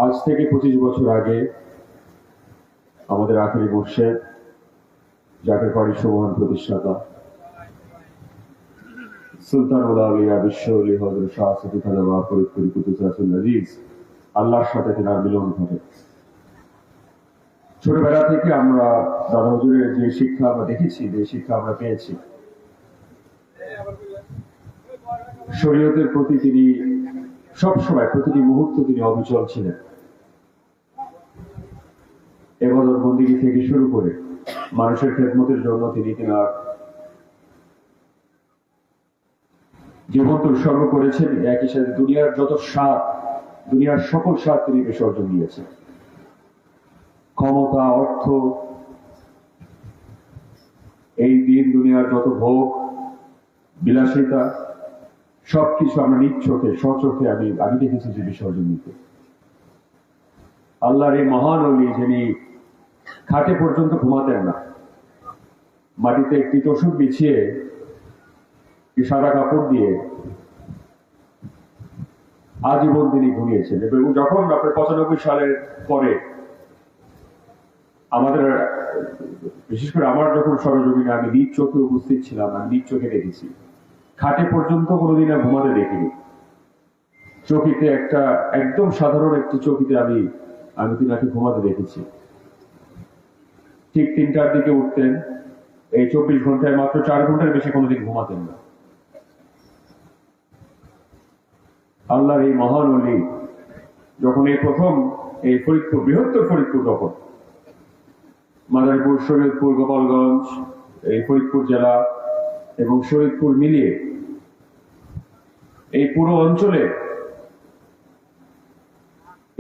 আজ থেকে 25 বছর আগে আমাদের আখেরি মুর্শেদ জাকের পাড়ির সুমহান প্রতিষ্ঠাতা সুলতান উলাউলিয়া বিশ্বলি হযরত শাহ সৈয়দ খাজা ফরিদপুরি কুতুস রাসূল আজিজ আল্লাহর সাথে তেনার মিলন ঘটে। ছোটবেলা থেকে আমরা দাদা হুজুরের যে শিক্ষা আমরা দেখেছি, যে শিক্ষা আমরা পেয়েছি, শরীয়তের প্রতি তিনি সবসময় প্রতিটি মুহূর্ত তিনি অবিচল ছিলেন। ইবাদত বন্দেগী থেকে শুরু করে মানুষের খেদমতের জন্য তিনি তার জীবন উৎসর্গ করেছেন। একই সাথে দুনিয়ার যত স্বাদ, দুনিয়ার সকল স্বাদ তিনি বিসর্জন দিয়েছেন। ক্ষমতা, অর্থ, এই দিন দুনিয়ার যত ভোগ বিলাসিতা সবকিছু আমরা নিজ চোখে স্বচোখে আমি দেখেছি যে বিসর্জন দিতে। আল্লাহর এই মহান ওলি যিনি খাটে পর্যন্ত ঘুমাতেন না, মাটিতে একটি তোষক বিছিয়ে সাদা কাপড় দিয়ে আজীবন তিনি ঘুমিয়েছেন। এবং যখন আপনার 95 সালের পরে আমাদের, বিশেষ করে আমার যখন সরজমিনে আমি নিজ চোখে উপস্থিত ছিলাম, আমি নিজ চোখে দেখেছি খাটে পর্যন্ত কোনোদিন আর ঘুমাতে দেখিনি। চৌকিতে একটা একদম সাধারণ একটি চৌকিতে আমি তিনাকে ঘুমাতে দেখেছি। ঠিক 3টার দিকে উঠতেন, এই 24 ঘন্টায় মাত্র 4 ঘন্টার বেশি কোনোদিন ঘুমাতেন না। আল্লাহর এই মহান ওলি যখন এই প্রথম এই ফরিদপুর, বৃহত্তর ফরিদপুর, তখন মাদারীপুর, শরীয়তপুর, গোপালগঞ্জ, এই ফরিদপুর জেলা এবং শরীয়তপুর মিলিয়ে এই পুরো অঞ্চলে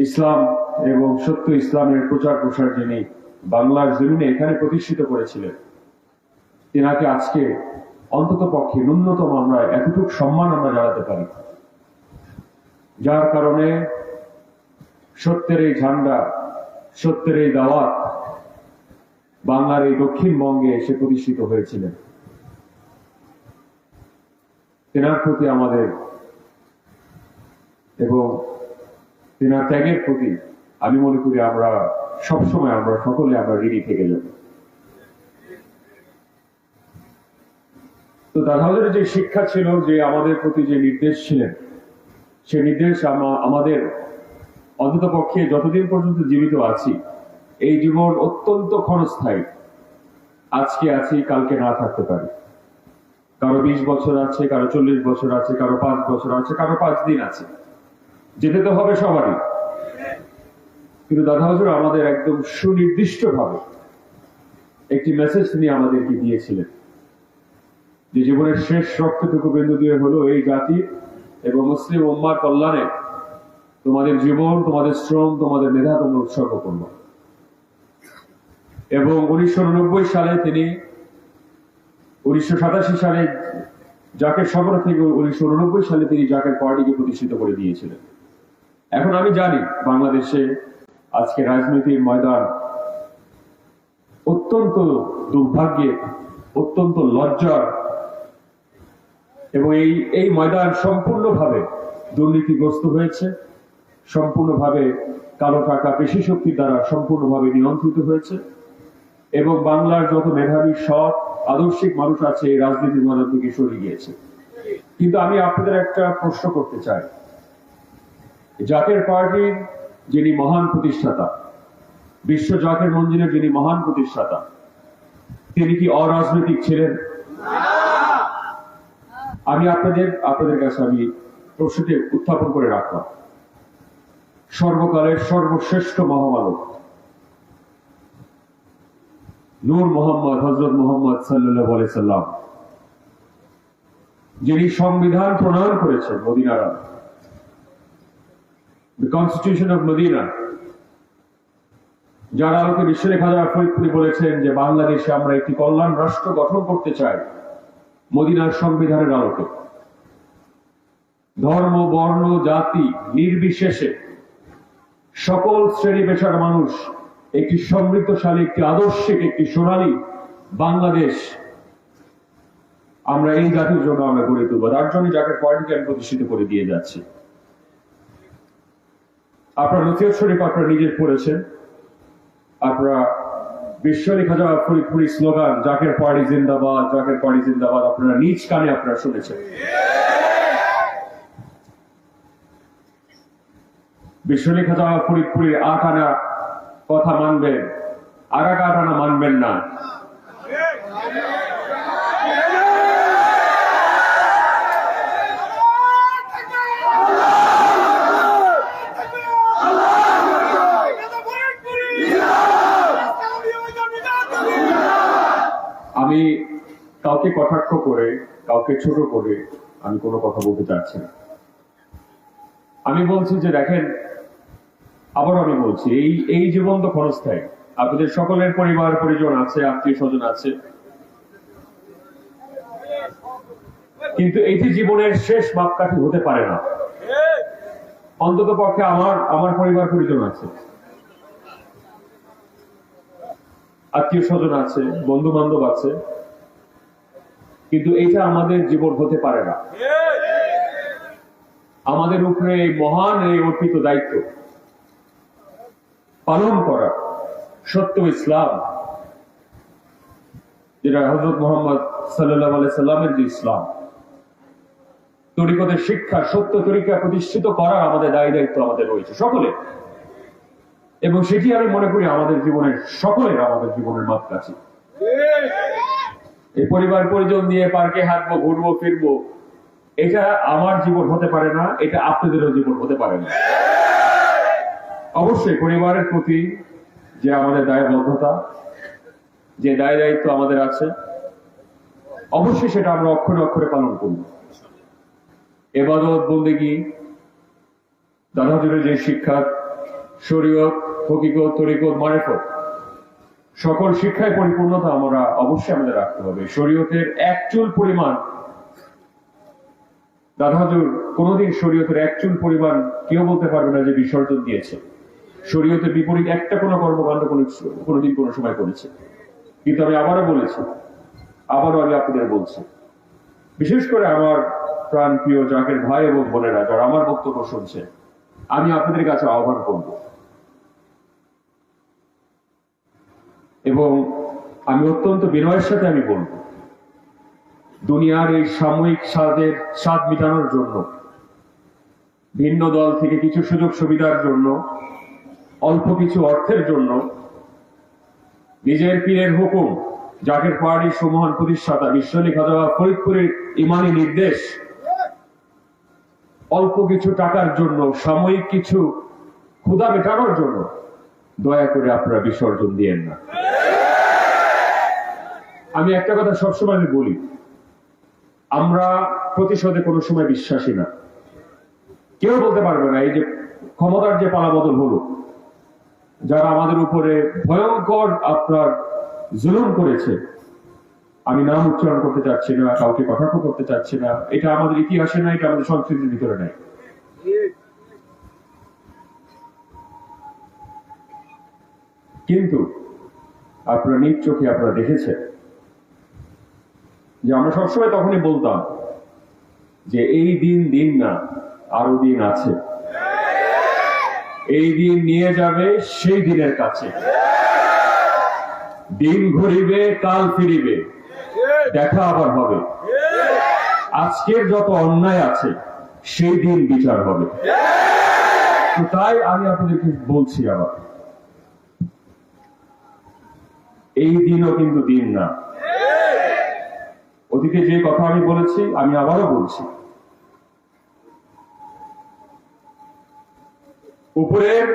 ইসলাম এবং সত্য ইসলামের প্রচার প্রসার যিনি বাংলার জমিনে এখানে প্রতিষ্ঠিত করেছিলেন, তেনাকে আজকে অন্তত পক্ষে ন্যূনতম আমরা এতটুকু সম্মান আমরা জানাতে পারি, যার কারণে সত্যের এই ঝান্ডা, সত্যের এই দাওয়াত বাংলার এই দক্ষিণবঙ্গে এসে প্রতিষ্ঠিত হয়েছিলেন। তেনার প্রতি আমাদের এবং তেনার ত্যাগের প্রতি আমি মনে করি আমরা সবসময় আমরা সকলে আমরা ঋণী থেকে যাব। তো দাদা হুজুরের যে শিক্ষা ছিল, যে আমাদের প্রতি যে নির্দেশ ছিলেন, সে নির্দেশ আমাদের অন্তত পক্ষে যতদিন পর্যন্ত জীবিত আছি, এই জীবন অত্যন্ত ক্ষণস্থায়ী। আজকে আছি, কালকে না থাকতে পারি। কারো 20 বছর আছে, কারো 40 বছর আছে, কারো 5 বছর আছে, কারো 5 দিন আছে। যেতে তো হবে সবারই। কিন্তু দাদা হুজুর আমাদের একদম সুনির্দিষ্ট ভাবে একটি মেসেজ তিনি আমাদেরকে দিয়েছিলেন, যে জীবনের শেষ রক্তটুকু বিন্দু দিয়ে হলো এই জাতি এবং মুসলিম উম্মার কল্যাণে তোমাদের জীবন, তোমাদের শ্রম, তোমাদের মেধা তোমরা উৎসর্গ করবে। এবং 1989 সালে তিনি 1987 সালে জাকের সংগ্রহ থেকে 1989 সালে তিনি জাকের পার্টিকে প্রতিষ্ঠিত করে দিয়েছিলেন। এখন আমি জানি বাংলাদেশে আজকে রাজনীতির ময়দান অত্যন্ত দুর্ভাগ্যের, অত্যন্ত লজ্জার, এবং এই ময়দান সম্পূর্ণভাবে দুর্নীতিগ্রস্ত হয়েছে, সম্পূর্ণভাবে কালো টাকা, পেশি শক্তির দ্বারা সম্পূর্ণভাবে নিয়ন্ত্রিত হয়েছে। এবং বাংলার যত মেধাবী, সৎ, আদর্শিক মানুষ আছে এই রাজনীতির ময়দান থেকে সরে গিয়েছে। কিন্তু আমি আপনাদের একটা প্রশ্ন করতে চাই, জাকের পার্টির যিনি মহান প্রতিষ্ঠাতা, বিশ্ব জাকের মঞ্জিলের যিনি মহান প্রতিষ্ঠাতা, তিনি কি অরাজনৈতিক ছিলেন? আমি আপনাদের কাছে আমি প্রশ্নটি উত্থাপন করে রাখলাম। সর্বকালের সর্বশ্রেষ্ঠ মহামানব নূর মোহাম্মদ, হযরত মুহাম্মদ সাল্লাল্লাহু আলাইহি সাল্লাম, যিনি সংবিধান প্রণয়ন করেছেন মদিনার, the Constitution of Medina, যার আলোকে বিশ্বলেখ খাজা ফরিদপুরি বলেছেন যে বাংলাদেশে আমরা একটি কল্যাণ রাষ্ট্র গঠন করতে চাই মদিনার সংবিধানের আলোকে। ধর্ম, বর্ণ, জাতি নির্বিশেষে সকল শ্রেণী পেশার মানুষ একটি সমৃদ্ধশালী, একটি আদর্শিক, একটি সোনালী বাংলাদেশ আমরা এই জাতির জন্য আমরা গড়ে তুলব। তার জন্য জাকের পার্টিকে আমি প্রতিষ্ঠিত করে দিয়ে যাচ্ছি। আপনারা নসিহত শরীফ আপনারা নিজে পড়েছেন, আপনারা বিশ্ব লেখা যাওয়া ফরিদপুরি স্লোগান জাকের পার্টি জিন্দাবাদ, জাকের পার্টি জিন্দাবাদ আপনারা নিজ কানে আপনারা শুনেছেন। বিশ্ব লেখা যাওয়া ফরিদপুরি আট আনা কথা মানবেন, আর এক আট আনা মানবেন না। আমি কাউকে কটাক্ষ করে, কাউকে ছোট করে আমি কোনো কথা বলতে চাচ্ছি না। আমি বলছি যে দেখেন, আবারও আমি বলছি, এই জীবন তো ক্ষণস্থায়ী। আপনাদের সকলের পরিবার পরিজন আছে, আত্মীয় স্বজন আছে, কিন্তু এটি জীবনের শেষ মাপকাঠি হতে পারে না। অন্তত পক্ষে আমার পরিবার পরিজন আছে, আত্মীয় স্বজন আছে, বন্ধু বান্ধব আছে, কিন্তু এটা আমাদের জীবন হতে পারে না। আমাদের উপরে এই মহান এই অর্পিত দায়িত্ব পালন করা সত্য ইসলাম, যেটা হযরত মুহাম্মদ সাল্লাল্লাহু আলাইহি সাল্লামের যে ইসলাম, তরিকতের শিক্ষা, সত্য তরিকা প্রতিষ্ঠিত করার আমাদের দায়িত্ব আমাদের রয়েছে সকলে, এবং সেটি আমি মনে করি আমাদের জীবনের আমাদের জীবনের মাপকাঠি। এই পরিবার পরিজন নিয়ে পার্কে হাঁটবো, ঘুরবো, ফিরবো, এটা আমার জীবন হতে পারে না, এটা আপনাদেরও জীবন হতে পারে না। অবশ্যই পরিবারের প্রতি যে আমাদের দায়বদ্ধতা, যে দায়িত্ব আমাদের আছে, অবশ্যই সেটা আমরা অক্ষরে অক্ষরে পালন করব। ইবাদত, বন্দেগী, দাদা হুজুরের যে শিক্ষা, শরীয়ত, হকিকত, তরিকত, মারিফত, সকল শিক্ষায় পরিপূর্ণতা আমরা অবশ্যই আমাদের রাখতে হবে। শরীয়তের এক চুল পরিমাণ, দাদা হুজুর কোনোদিন শরীয়তের এক চুল পরিমাণ কেউ বলতে পারবে না যে বিসর্জন দিয়েছে। শরীয়তের বিপরীত একটা কোনো কর্মকাণ্ড কোনোদিন কোনো সময় করেছে। কিন্তু আমি আবারও বলেছি, আবারও আমি আপনাদের বলছি, বিশেষ করে আমার প্রাণ প্রিয় জাকের ভাই এবং বোনেরা যারা আমার বক্তব্য শুনছে, আমি আপনাদের কাছে আহ্বান করব, এবং আমি অত্যন্ত বিনয়ের সাথে আমি বলব, দুনিয়ার এই সাময়িক স্বাদ মিটানোর জন্য, ভিন্ন দল থেকে কিছু সুযোগ সুবিধার জন্য, অল্প কিছু অর্থের জন্য, নিজের পীরের হুকুম, জাকের পার্টির সুমহান প্রতিষ্ঠাতা বিশ্ব লেখা যাওয়া ফরিদপুরের ইমানি নির্দেশ, অল্প কিছু টাকার জন্য, সাময়িক কিছু ক্ষুধা মেটানোর জন্য দয়া করে আপনারা বিসর্জন দিয়েন না। আমি একটা কথা সবসময় বলি, আমরা প্রতিশোধে কোনো সময় বিশ্বাসী না। কেউ বলতে পারবে না এই যে ক্ষমতার যে পালাবদল হলো, যারা আমাদের উপরে ভয়ঙ্কর আপনার জুলুম করেছে, আমি নাম উচ্চারণ করতে চাচ্ছি না, কাউকে কটাক্ষ করতে চাচ্ছি না, এটা আমাদের ইতিহাসে নাই, এটা আমাদের সংস্কৃতির ভিতরে নাই। কিন্তু আপনারা নিজ চোখে আপনারা দেখেছেন যে আমরা সবসময় তখনই বলতাম যে এই দিন না, আরো দিন আছে, এই দিন নিয়ে যাবে সেই দিনের কাছে, দিন ঘুরিবে কাল ফিরিবে, দেখা আবার হবে, আজকের যত অন্যায় আছে সেই দিন বিচার হবে। তো তাই আমি আপনাদেরকে বলছি, আবার এই দিনও কিন্তু দিন না। অতীতে যে কথা আমি বলেছি আমি আবারও বলছি, উপরের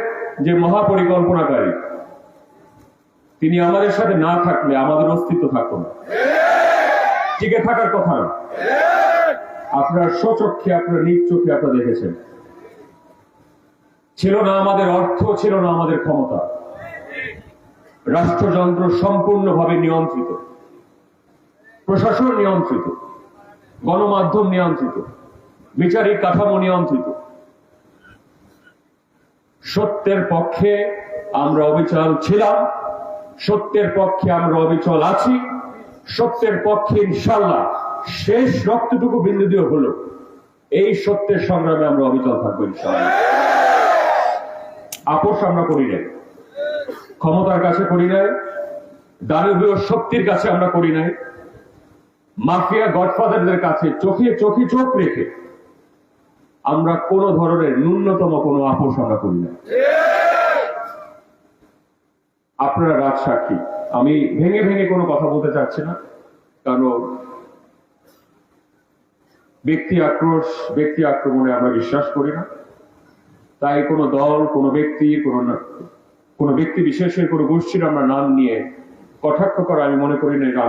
যে মহাপরিকল্পনাকারী, তিনি আমাদের সাথে না থাকলে আমাদের অস্তিত্ব থাকতো না, টিকে থাকার কথা না। আপনার স্বচক্ষে, আপনার নিজ চোখে আপনারা দেখেছেন, ছিল না আমাদের অর্থ, ছিল না আমাদের ক্ষমতা, রাষ্ট্রযন্ত্র সম্পূর্ণভাবে নিয়ন্ত্রিত, প্রশাসন নিয়ন্ত্রিত, গণমাধ্যম নিয়ন্ত্রিত, বিচারিক কাঠামো নিয়ন্ত্রিত। সত্যের পক্ষে আমরা অবিচল ছিলাম, সত্যের পক্ষে আমরা অবিচল আছি, সত্যের পক্ষে ইনশাআল্লাহ শেষ রক্তটুকু বিন্দু দিয়ে হলো এই সত্যের সংগ্রামে আমরা অবিচল থাকবো ইনশাআল্লাহ। আপোষ আমরা করি নাই, ক্ষমতার কাছে করি নাই, দানবীয় শক্তির কাছে আমরা করি নাই, মাফিয়া গডফাদারদের কাছে চোখে চোখ রেখে আমরা কোন ধরনের ন্যূনতম কোনো আপোষ আমরা করি না। আপনারা রাজসাক্ষী। আমি ভেঙে ভেঙে কোনো কথা বলতে চাচ্ছি না, কারণ ব্যক্তি আক্রোশ, ব্যক্তি আক্রমণে আমরা বিশ্বাস করি না। তাই কোনো দল, কোনো ব্যক্তি, কোনো ব্যক্তি বিশেষের, কোনো গোষ্ঠীর আমরা নাম নিয়ে কটাক্ষ করা আমি মনে করি না এটা